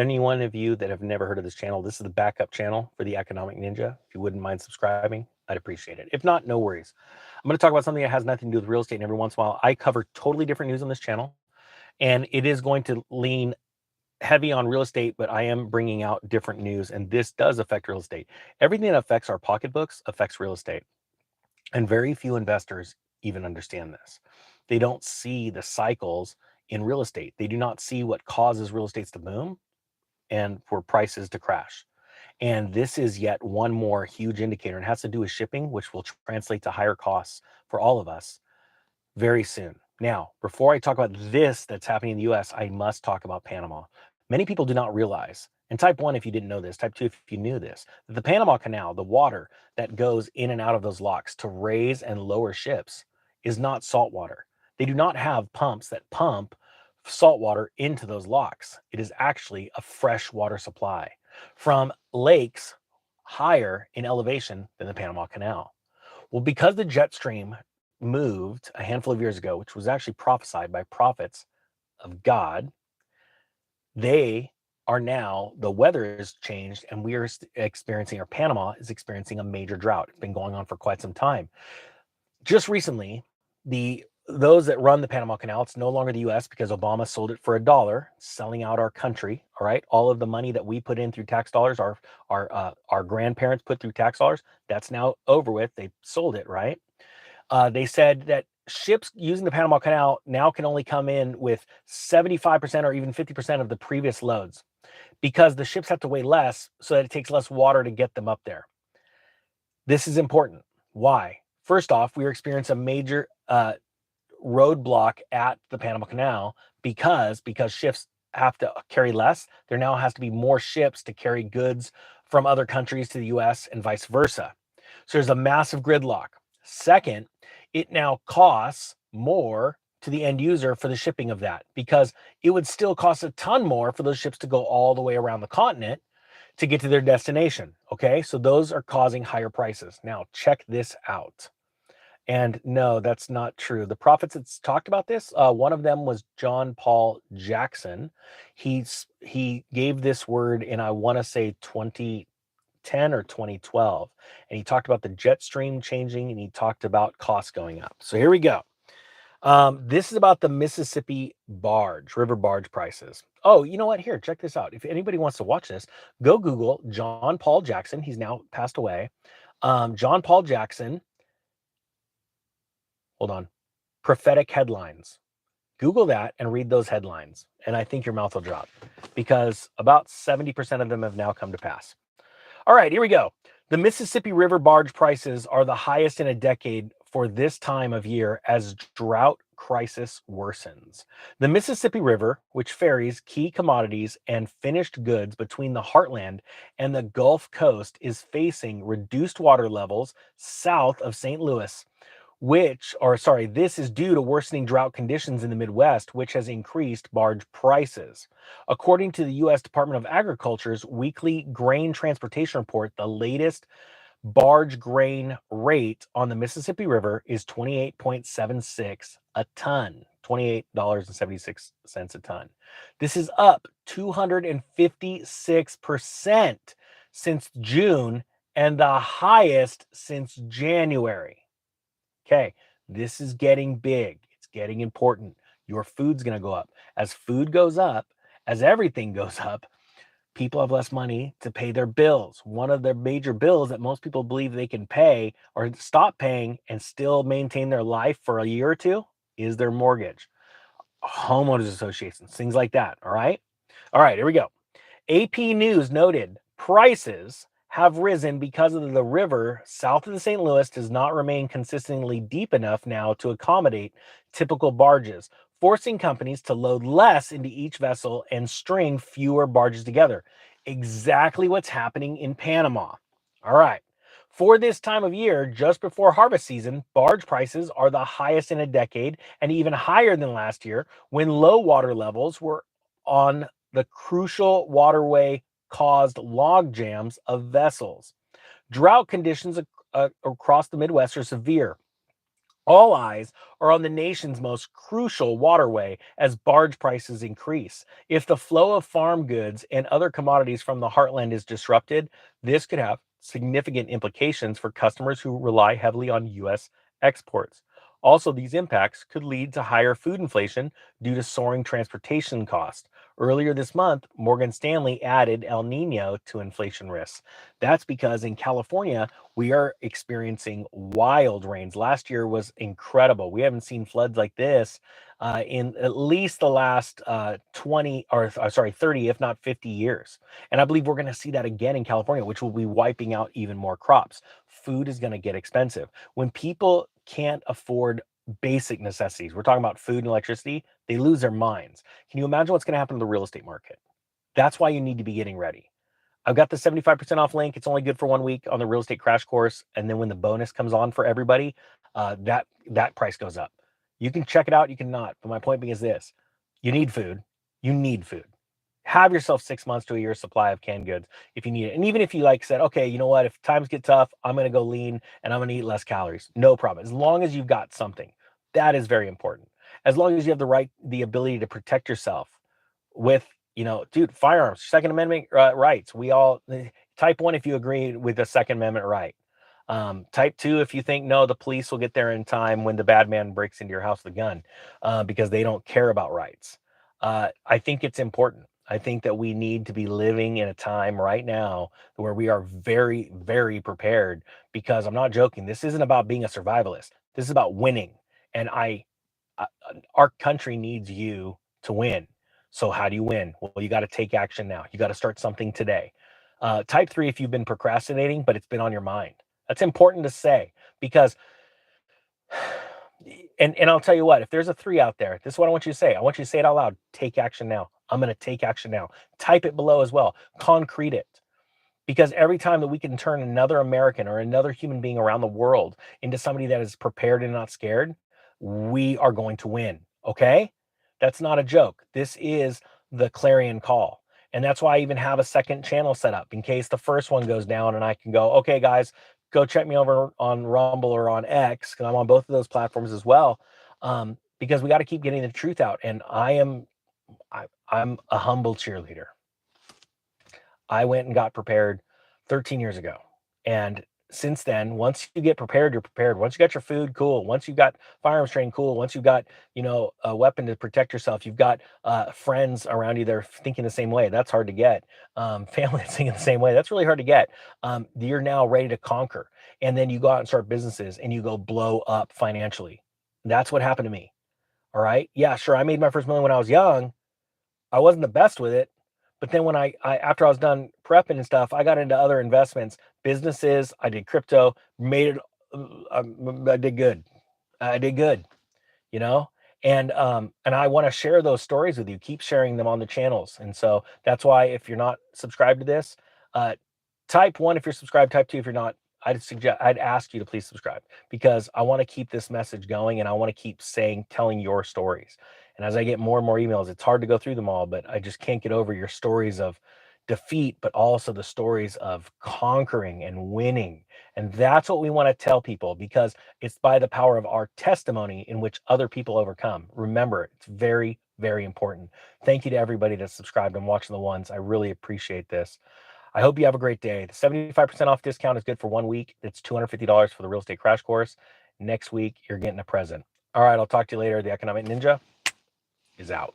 any one of you that have never heard of this channel, this is the backup channel for the Economic Ninja. If you wouldn't mind subscribing, I'd appreciate it. If not, no worries. I'm going to talk about something that has nothing to do with real estate, and every once in a while I cover totally different news on this channel, and it is going to lean heavy on real estate, but I am bringing out different news, and this does affect real estate. Everything that affects our pocketbooks affects real estate, and very few investors even understand this. They don't see the cycles in real estate. They do not see what causes real estates to boom and for prices to crash. And this is yet one more huge indicator, and has to do with shipping, which will translate to higher costs for all of us very soon. Now, before I talk about this that's happening in the US, I must talk about Panama. Many people do not realize, and type 1 if you didn't know this, type 2 if you knew this, that the Panama Canal, the water that goes in and out of those locks to raise and lower ships, is not salt water. They do not have pumps that pump salt water into those locks. It is actually a fresh water supply from lakes higher in elevation than the Panama Canal. Well, because the jet stream moved a handful of years ago, which was actually prophesied by prophets of God, they are now, the weather has changed, and we are experiencing, or Panama is experiencing, a major drought. It's been going on for quite some time. Just recently, those that run the Panama Canal, it's no longer the US because Obama sold it for $1, selling out our country. All right, all of the money that we put in through tax dollars, our grandparents put through tax dollars, that's now over with. They sold it, right? They said that ships using the Panama Canal now can only come in with 75% or even 50% of the previous loads, because the ships have to weigh less so that it takes less water to get them up there. This is important. Why? First off, we are experiencing a major roadblock at the Panama Canal because ships have to carry less. There now has to be more ships to carry goods from other countries to the US and vice versa. So there's a massive gridlock. Second, it now costs more to the end user for the shipping of that, because it would still cost a ton more for those ships to go all the way around the continent to get to their destination. Okay, so those are causing higher prices. Now, check this out. And no, that's not true. The prophets that's talked about this, one of them was John Paul Jackson. He gave this word in, I want to say, 2010 or 2012, and he talked about the jet stream changing, and he talked about costs going up. So here we go. This is about the Mississippi river barge prices. Oh, you know what? Here, check this out. If anybody wants to watch this, go Google John Paul Jackson. He's now passed away. John Paul Jackson. Hold on. Prophetic headlines. Google that and read those headlines, and I think your mouth will drop, because about 70% of them have now come to pass. All right, here we go. The Mississippi River barge prices are the highest in a decade for this time of year as drought crisis worsens. The Mississippi River, which ferries key commodities and finished goods between the heartland and the Gulf Coast, is facing reduced water levels south of St. Louis. This is due to worsening drought conditions in the Midwest, which has increased barge prices. According to the U.S. Department of Agriculture's weekly grain transportation report, the latest barge grain rate on the Mississippi River is 28.76 a ton, $28.76 a ton. This is up 256% since June and the highest since January. Okay, this is getting big. It's getting important. Your food's going to go up. As food goes up, as everything goes up, people have less money to pay their bills. One of their major bills that most people believe they can pay or stop paying and still maintain their life for a year or two is their mortgage, homeowners associations, things like that. All right. All right, here we go. AP News noted prices have risen because of the river south of the St. Louis does not remain consistently deep enough now to accommodate typical barges, forcing companies to load less into each vessel and string fewer barges together. Exactly what's happening in Panama. All right. For this time of year, just before harvest season, barge prices are the highest in a decade and even higher than last year, when low water levels were on the crucial waterway caused log jams of vessels. Drought conditions across the Midwest are severe. All eyes are on the nation's most crucial waterway as barge prices increase. If the flow of farm goods and other commodities from the heartland is disrupted, this could have significant implications for customers who rely heavily on U.S. exports. Also, these impacts could lead to higher food inflation due to soaring transportation costs. Earlier this month, Morgan Stanley added El Nino to inflation risks. That's because in California, we are experiencing wild rains. Last year was incredible. We haven't seen floods like this in at least the last 20 or sorry, 30, if not 50 years. And I believe we're going to see that again in California, which will be wiping out even more crops. Food is going to get expensive. When people can't afford basic necessities, we're talking about food and electricity, they lose their minds. Can you imagine what's going to happen to the real estate market? That's why you need to be getting ready. I've got the 75% off link. It's only good for 1 week on the real estate crash course. And then when the bonus comes on for everybody, that price goes up. You can check it out. You can not. But my point being is this. You need food. You need food. Have yourself 6 months to a year supply of canned goods if you need it. And even if you like said, okay, you know what? If times get tough, I'm going to go lean and I'm going to eat less calories. No problem. As long as you've got something, that is very important. As long as you have the ability to protect yourself with, dude, firearms, Second Amendment rights. We all type 1 if you agree with the Second Amendment right. Type 2 if you think no, the police will get there in time when the bad man breaks into your house with a gun because they don't care about rights. I think it's important. I think that we need to be living in a time right now where we are very, very prepared, because I'm not joking. This isn't about being a survivalist. This is about winning. And our country needs you to win. So how do you win? Well, you got to take action now. You got to start something today. Type 3 if you've been procrastinating, but it's been on your mind. That's important to say, because and I'll tell you what, if there's a 3 out there, this is what I want you to say. I want you to say it out loud. Take action now. I'm going to take action now. Type it below as well. Concrete it. Because every time that we can turn another American or another human being around the world into somebody that is prepared and not scared, we are going to win. Okay? That's not a joke. This is the clarion call. And that's why I even have a second channel set up in case the first one goes down and I can go, okay, guys, go check me over on Rumble or on X, because I'm on both of those platforms as well. Because we got to keep getting the truth out. And I'm a humble cheerleader. I went and got prepared 13 years ago. And since then, once you get prepared, you're prepared. Once you got your food, cool. Once you got firearms training, cool. Once you've got, a weapon to protect yourself, you've got friends around you that are thinking the same way. That's hard to get. Family that's thinking the same way. That's really hard to get. You're now ready to conquer. And then you go out and start businesses and you go blow up financially. That's what happened to me. All right. Yeah, sure. I made my first million when I was young. I wasn't the best with it. But then when I after I was done prepping and stuff, I got into other investments, businesses. I did crypto, made it. I did good. I did good, you know. And I want to share those stories with you. Keep sharing them on the channels. And so that's why, if you're not subscribed to this, type 1 if you're subscribed. Type 2 if you're not. I'd ask you to please subscribe, because I want to keep this message going and I want to keep telling your stories. And as I get more and more emails, it's hard to go through them all, but I just can't get over your stories of defeat, but also the stories of conquering and winning. And that's what we want to tell people, because it's by the power of our testimony in which other people overcome. Remember, it's very, very important. Thank you to everybody that's subscribed and watching the ones. I really appreciate this. I hope you have a great day. The 75% off discount is good for 1 week. It's $250 for the real estate crash course. Next week, you're getting a present. All right, I'll talk to you later. The Economic Ninja is out.